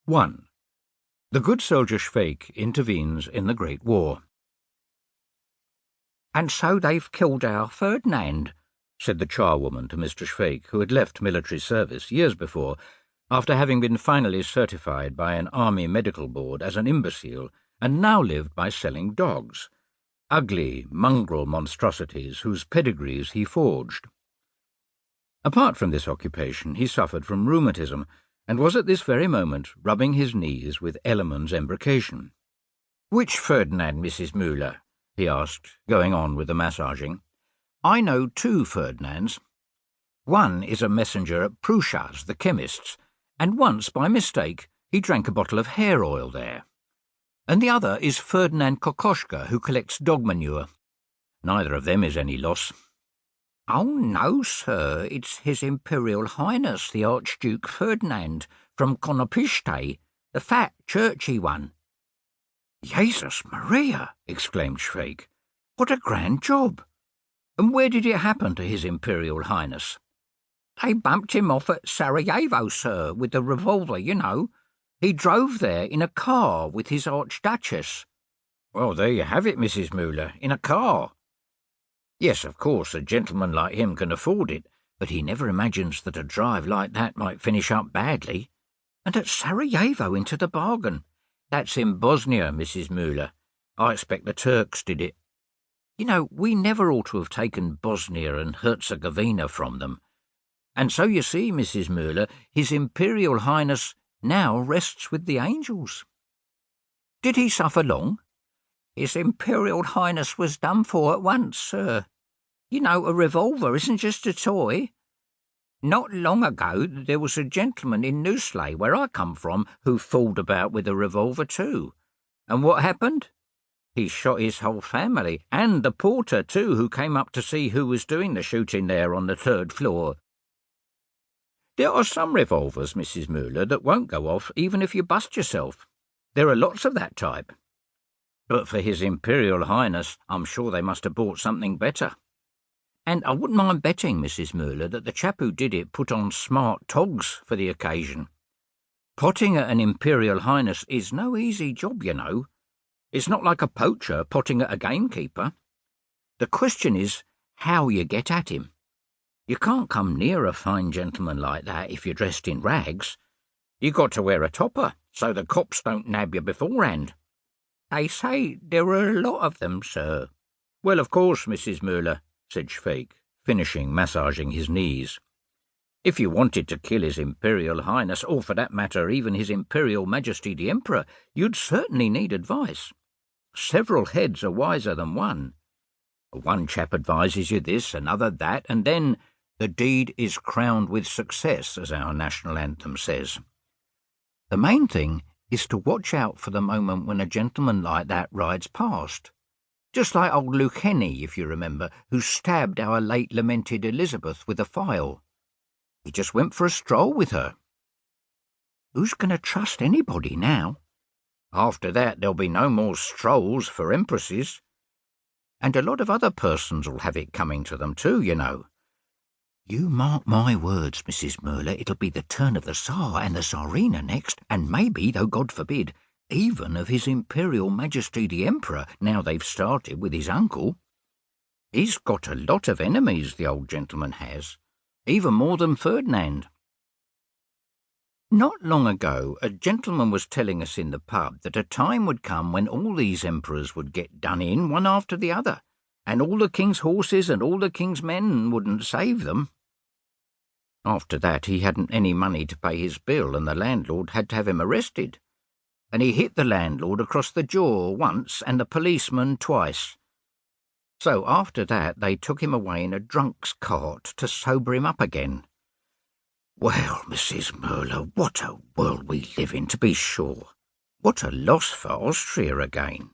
1. The good soldier Svejk intervenes in the Great War. "And so they've killed our Ferdinand," said the charwoman to Mr. Svejk, who had left military service years before, after having been finally certified by an army medical board as an imbecile, and now lived by selling dogs, ugly mongrel monstrosities whose pedigrees he forged. Apart from this occupation, he suffered from rheumatism, and was at this very moment rubbing his knees with Ellerman's embrocation. "Which Ferdinand, Mrs. Müller?" he asked, going on with the massaging. "I know 2 Ferdinands. One is a messenger at Prusha's, the chemist's, and once, by mistake, he drank a bottle of hair oil there. And the other is Ferdinand Kokoschka, who collects dog manure. Neither of them is any loss." "Oh, no, sir, it's His Imperial Highness the Archduke Ferdinand from Konopiste, the fat, churchy one." "Jesus Maria!" exclaimed Svejk. "What a grand job! And where did it happen to His Imperial Highness?" "They bumped him off at Sarajevo, sir, with the revolver, you know. He drove there in a car with his Archduchess." "Well, there you have it, Mrs. Müller, in a car. Yes, of course, a gentleman like him can afford it, but he never imagines that a drive like that might finish up badly. And at Sarajevo into the bargain. That's in Bosnia, Mrs. Müller. I expect the Turks did it. You know, we never ought to have taken Bosnia and Herzegovina from them. And so you see, Mrs. Müller, His Imperial Highness now rests with the angels." "Did he suffer long?" "His Imperial Highness was done for at once, sir. You know, a revolver isn't just a toy. Not long ago there was a gentleman in Neusley, where I come from, who fooled about with a revolver too. And what happened? He shot his whole family, and the porter too, who came up to see who was doing the shooting there on the 3rd floor. There are some revolvers, Mrs. Müller, that won't go off even if you bust yourself. There are lots of that type. But for His Imperial Highness, I'm sure they must have bought something better. And I wouldn't mind betting, Mrs. Müller, that the chap who did it put on smart togs for the occasion. Potting at an Imperial Highness is no easy job, you know. It's not like a poacher potting at a gamekeeper. The question is how you get at him. You can't come near a fine gentleman like that if you're dressed in rags. You got to wear a topper, so the cops don't nab you beforehand. They say there are a lot of them, sir." "Well, of course, Mrs. Müller," said Svejk, finishing massaging his knees. "If you wanted to kill His Imperial Highness, or for that matter even His Imperial Majesty the Emperor, you'd certainly need advice. Several heads are wiser than one. One chap advises you this, another that, and then the deed is crowned with success, as our national anthem says. The main thing is to watch out for the moment when a gentleman like that rides past. Just like old Ukemi, if you remember, who stabbed our late lamented Elizabeth with a file. He just went for a stroll with her. Who's going to trust anybody now? After that there'll be no more strolls for empresses. And a lot of other persons will have it coming to them too, you know. You mark my words, Mrs. Müller, it'll be the turn of the Tsar and the Tsarina next, and maybe, though God forbid, even of His Imperial Majesty the Emperor, now they've started with his uncle. He's got a lot of enemies, the old gentleman has, even more than Ferdinand. Not long ago, a gentleman was telling us in the pub that a time would come when all these emperors would get done in one after the other, and all the king's horses and all the king's men wouldn't save them. After that, he hadn't any money to pay his bill, and the landlord had to have him arrested. And he hit the landlord across the jaw once and the policeman twice. So after that, they took him away in a drunk's cart to sober him up again. Well, Mrs. Müller, what a world we live in, to be sure. What a loss for Austria again.